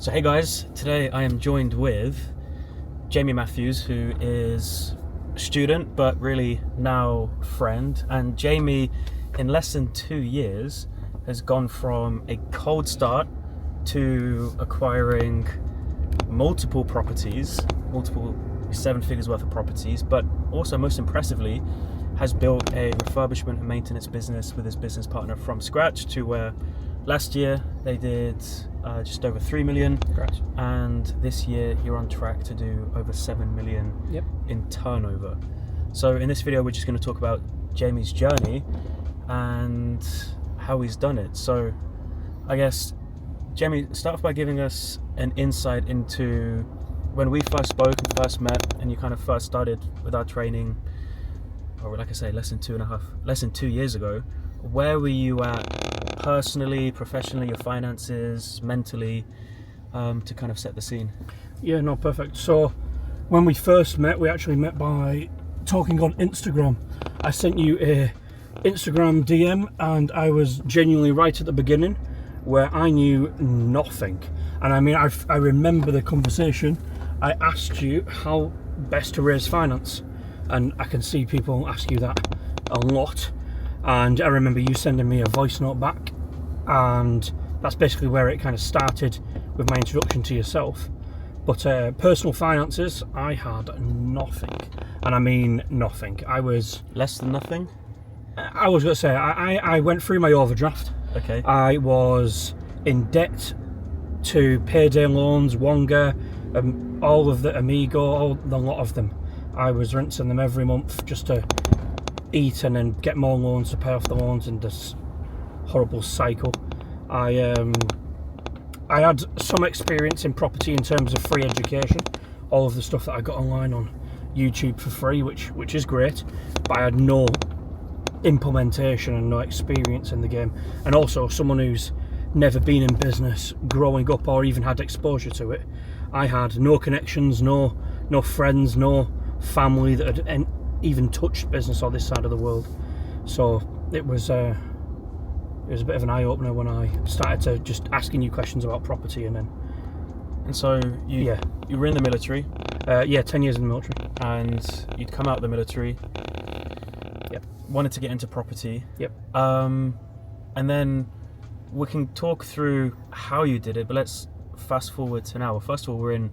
So hey guys, today I am joined with Jamie Matthews, who is a student but really now friend. And Jamie, in less than 2 years, has gone from a cold start to acquiring multiple properties, multiple 7 figures worth of properties, but also most impressively has built a refurbishment and maintenance business with his business partner from scratch to where last year they did just over 3 million. Correct. And this year you're on track to do over 7 million Yep. in turnover. So in this video we're just going to talk about Jamie's journey and how he's done it. So I guess, Jamie, start off by giving us an insight into when we first spoke and first met and you kind of first started with our training, or like I say, less than 2 years ago. Where were you at personally, professionally, your finances, mentally, to kind of set the scene? Yeah, no, perfect. So when we first met, we actually met by talking on Instagram. I sent you a Instagram DM and I was genuinely right at the beginning where I knew nothing. And I mean, I remember the conversation. I asked you how best to raise finance. And I can see people ask you that a lot. And I remember you sending me a voice note back, and that's basically where it kind of started with my introduction to yourself. But personal finances, I had nothing, and I mean nothing. I was Less than nothing? I was going to say, I went through my overdraft. Okay. I was in debt to payday loans, Wonga, all of the Amigo, the lot of them. I was rinsing them every month just to eat and then get more loans to pay off the loans in this horrible cycle. I had some experience in property in terms of free education, all of the stuff that I got online on YouTube for free, which is great, but I had no implementation and no experience in the game. And also, someone who's never been in business growing up or even had exposure to it, I had no connections, no friends, no family that had even touched business on this side of the world. So it was a bit of an eye-opener when I started to just asking you questions about property. And so you were in the military. 10 years in the military. And you'd come out of the military. Yep. Wanted to get into property. Yep. And then we can talk through how you did it, but let's fast forward to now. Well, first of all, we're in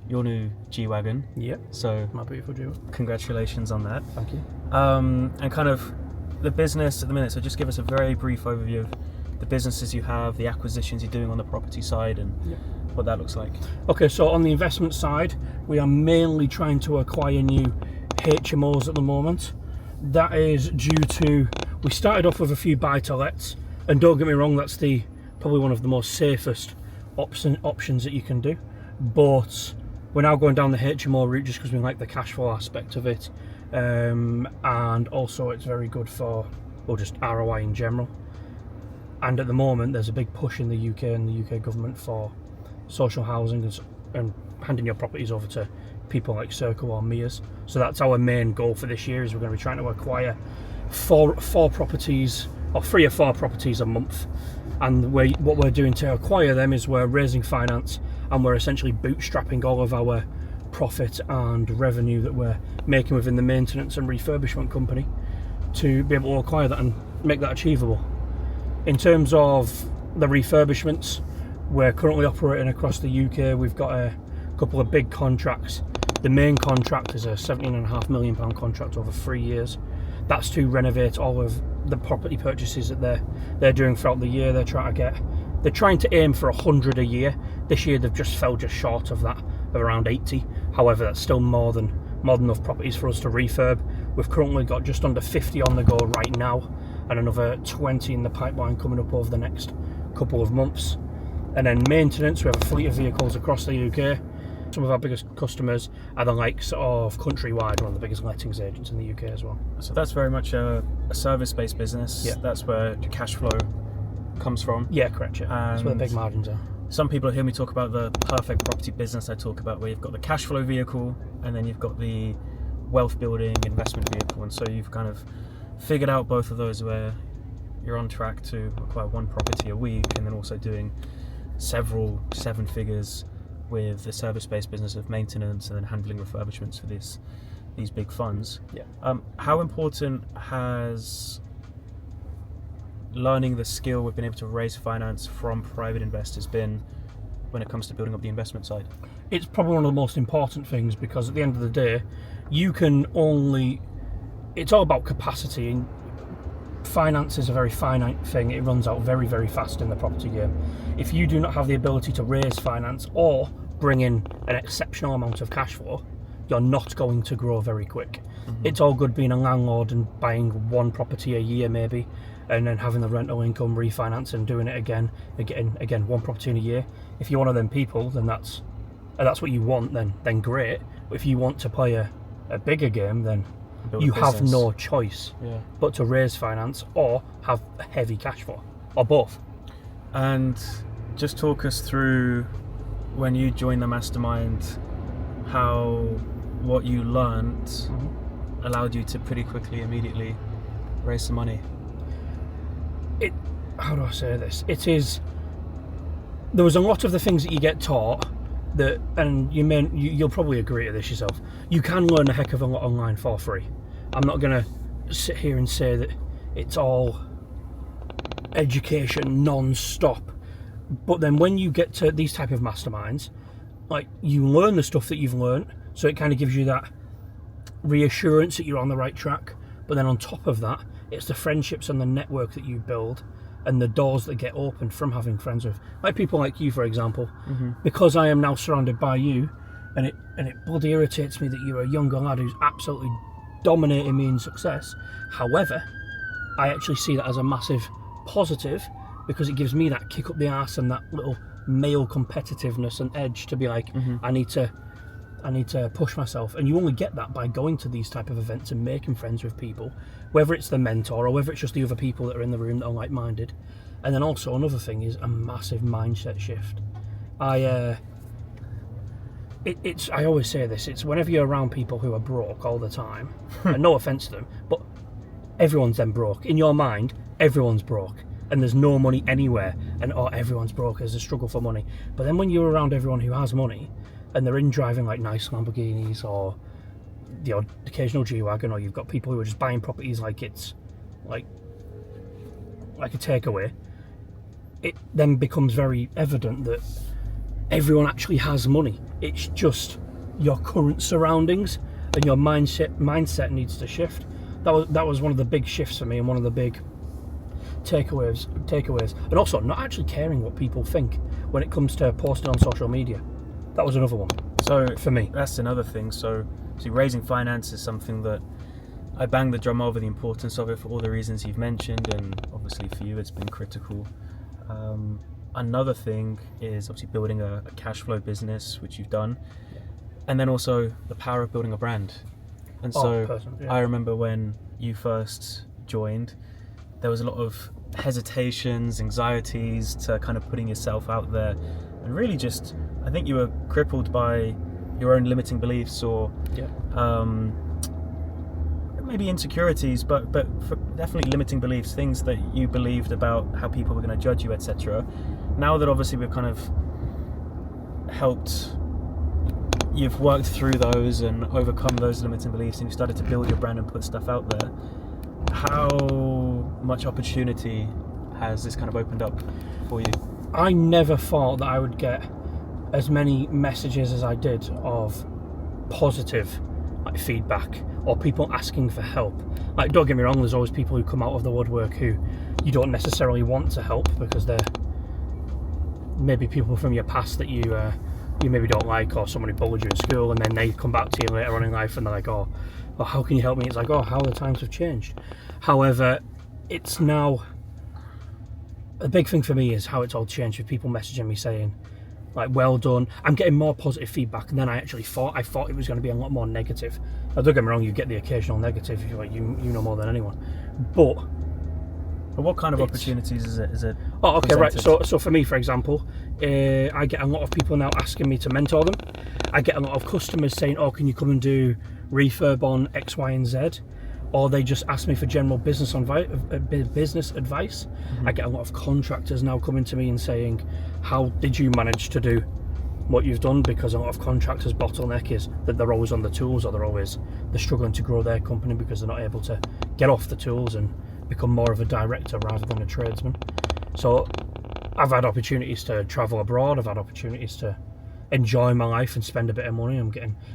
your new G-Wagon. Yep. So My beautiful Jew. congratulations on that. Thank you. And kind of the business at the minute. So just give us a very brief overview of the businesses you have, the acquisitions you're doing on the property side, and what that looks like. Okay, so on the investment side, we are mainly trying to acquire new HMOs at the moment. That is due to, we started off with a few buy-to-lets, and don't get me wrong, that's probably one of the most safest options that you can do. But we're now going down the HMO route just because we like the cash flow aspect of it, and also it's very good for, well, just ROI in general. And at the moment there's a big push in the UK and the UK government for social housing and handing your properties over to people like Circle or Mears. So that's our main goal for this year, is we're going to be trying to acquire four properties, or 3 or 4 properties a month. And what we're doing to acquire them is we're raising finance, and we're essentially bootstrapping all of our profit and revenue that we're making within the maintenance and refurbishment company to be able to acquire that and make that achievable. In terms of the refurbishments, we're currently operating across the UK. We've got a couple of big contracts. The main contract is a £17.5 million contract over 3 years. That's to renovate all of the property purchases that they're doing throughout the year. They're trying to aim for 100 a year. This year they've just fell just short of that, of around 80. However, that's still more than enough properties for us to refurb. We've currently got just under 50 on the go right now, and another 20 in the pipeline coming up over the next couple of months. And then maintenance, we have a fleet of vehicles across the UK. Some of our biggest customers are the likes of Countrywide, one of the biggest lettings agents in the UK as well. So that's very much a service-based business. Yeah. That's where the cash flow comes from. Yeah, correct. Yeah. That's where the big margins are. Some people hear me talk about the perfect property business I talk about, where you've got the cash flow vehicle and then you've got the wealth building investment vehicle. And so you've kind of figured out both of those, where you're on track to acquire 1 property a week and then also doing several seven figures with the service-based business of maintenance and then handling refurbishments for these big funds. Yeah. How important has learning the skill we've been able to raise finance from private investors been when it comes to building up the investment side? It's probably one of the most important things, because at the end of the day, it's all about capacity, and finance is a very finite thing. It runs out very, very fast in the property game. If you do not have the ability to raise finance or bring in an exceptional amount of cash flow, you're not going to grow very quick. It's all good being a landlord and buying one property a year maybe, and then having the rental income, refinance and doing it again and getting again one property in a year. If you're one of them people, then that's what you want, then great. But if you want to play a bigger game, then you have no choice but to raise finance or have a heavy cash flow, or both. And just talk us through, when you joined the mastermind, how what you learned allowed you to pretty quickly, immediately raise some money. How do I say this? There was a lot of the things that you get taught that, and you'll probably agree to this yourself, you can learn a heck of a lot online for free. I'm not going to sit here and say that it's all education non-stop, but then when you get to these type of masterminds, like, you learn the stuff that you've learned, so it kind of gives you that reassurance that you're on the right track. But then on top of that, it's the friendships and the network that you build and the doors that get opened from having friends with, like, people like you, for example. Because I am now surrounded by you, and it bloody irritates me that you're a younger lad who's absolutely dominating me in success. However, I actually see that as a massive positive, because it gives me that kick up the arse and that little male competitiveness and edge to be like, I need to push myself. And you only get that by going to these type of events and making friends with people, whether it's the mentor or whether it's just the other people that are in the room that are like-minded. And then also another thing is a massive mindset shift. I always say this, it's whenever you're around people who are broke all the time, and no offence to them, but everyone's then broke. In your mind, everyone's broke, and there's no money anywhere, and everyone's broke, there's a struggle for money. But then when you're around everyone who has money, and they're in driving like nice Lamborghinis or the occasional G-Wagon, or you've got people who are just buying properties like it's like a takeaway, it then becomes very evident that everyone actually has money. It's just your current surroundings, and your mindset needs to shift. That was one of the big shifts for me, and one of the big takeaways, and also not actually caring what people think when it comes to posting on social media. That was another one. So for me, that's another thing. So raising finance is something that I bang the drum over the importance of it for all the reasons you've mentioned, and obviously for you it's been critical. Another thing is obviously building a cash flow business, which you've done, and then also the power of building a brand. And so I remember when you first joined, there was a lot of hesitations, anxieties to kind of putting yourself out there, and really just, I think you were crippled by your own limiting beliefs, or maybe insecurities, but definitely limiting beliefs, things that you believed about how people were going to judge you, etc. Now that obviously we've kind of you've worked through those and overcome those limiting beliefs, and you started to build your brand and put stuff out there, how much opportunity has this kind of opened up for you? I never thought that I would get as many messages as I did of positive feedback, or people asking for help. Like, don't get me wrong, there's always people who come out of the woodwork who you don't necessarily want to help, because they're maybe people from your past that you maybe don't like, or someone who bullied you in school, and then they come back to you later on in life and they're like, oh, how can you help me? It's like, oh, how the times have changed. However, it's now, a big thing for me is how it's all changed, with people messaging me saying, like, well done. I'm getting more positive feedback than I actually thought. I thought it was going to be a lot more negative. Now, don't get me wrong, you get the occasional negative, you know more than anyone. But what kind of opportunities is it? Oh, okay, presented? Right. So for me, for example, I get a lot of people now asking me to mentor them. I get a lot of customers saying, oh, can you come and do refurb on X, Y, and Z? or they just ask me for general business advice. I get a lot of contractors now coming to me and saying, how did you manage to do what you've done? Because a lot of contractors' bottleneck is that they're always on the tools, or they're struggling to grow their company because they're not able to get off the tools and become more of a director rather than a tradesman. So I've had opportunities to travel abroad, I've had opportunities to enjoy my life and spend a bit of money.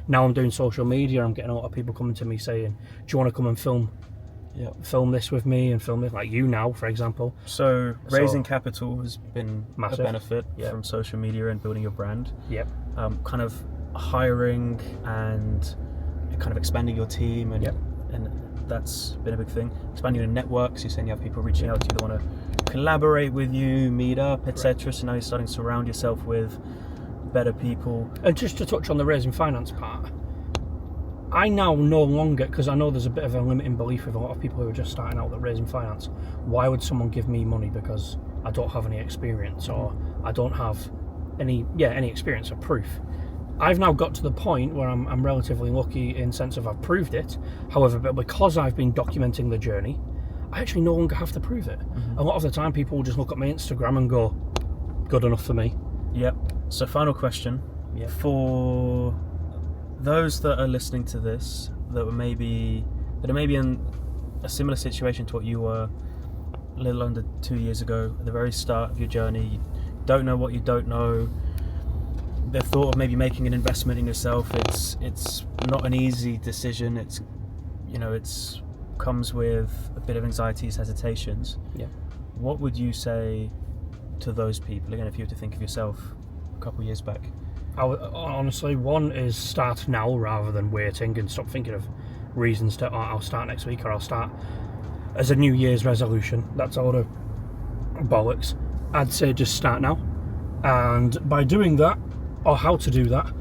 Now I'm doing social media, I'm getting a lot of people coming to me saying, do you want to come and film this with me and film it, like you now, for example. So raising capital has been massive. A benefit from social media and building your brand. Yep. Kind of hiring and kind of expanding your team, and that's been a big thing. Expanding your networks. You're saying you have people reaching out to you that want to collaborate with you, meet up, etc. So now you're starting to surround yourself with better people. And just to touch on the raising finance part, I now no longer, because I know there's a bit of a limiting belief with a lot of people who are just starting out that raising finance. Why would someone give me money because I don't have any experience, or I don't have any experience or proof? I've now got to the point where I'm relatively lucky in the sense of I've proved it. However, but because I've been documenting the journey, I actually no longer have to prove it. A lot of the time people will just look at my Instagram and go, good enough for me. Yep. So final question. For those that are listening to this that are maybe in a similar situation to what you were a little under 2 years ago, at the very start of your journey, you don't know what you don't know, the thought of maybe making an investment in yourself, it's not an easy decision. It's comes with a bit of anxieties, hesitations. What would you say to those people, again, if you were to think of yourself a couple of years back? Honestly, one is start now rather than waiting, and stop thinking of reasons to I'll start next week, or I'll start as a New Year's resolution. That's all the bollocks. I'd say just start now, and by doing that, or how to do that,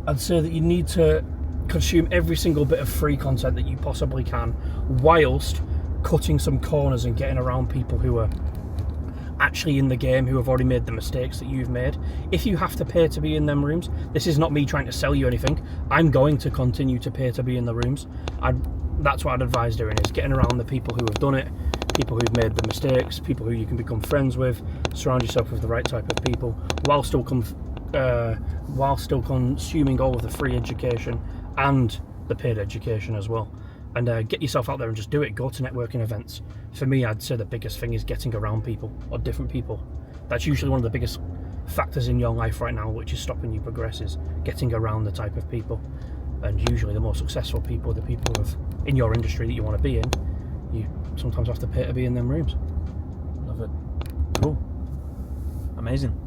I'd say that you need to consume every single bit of free content that you possibly can, whilst cutting some corners and getting around people who are actually in the game, who have already made the mistakes that you've made. If you have to pay to be in them rooms, this is not me trying to sell you anything. I'm going to continue to pay to be in the rooms. That's what I'd advise doing, is getting around the people who have done it, people who've made the mistakes, people who you can become friends with. Surround yourself with the right type of people, while still consuming all of the free education and the paid education as well. And get yourself out there and just do it. Go to networking events. For me, I'd say the biggest thing is getting around people, or different people. That's usually one of the biggest factors in your life right now, which is stopping you progress, is getting around the type of people. And usually the more successful people, the people who have in your industry that you want to be in, you sometimes have to pay to be in them rooms. Love it. Cool. Amazing.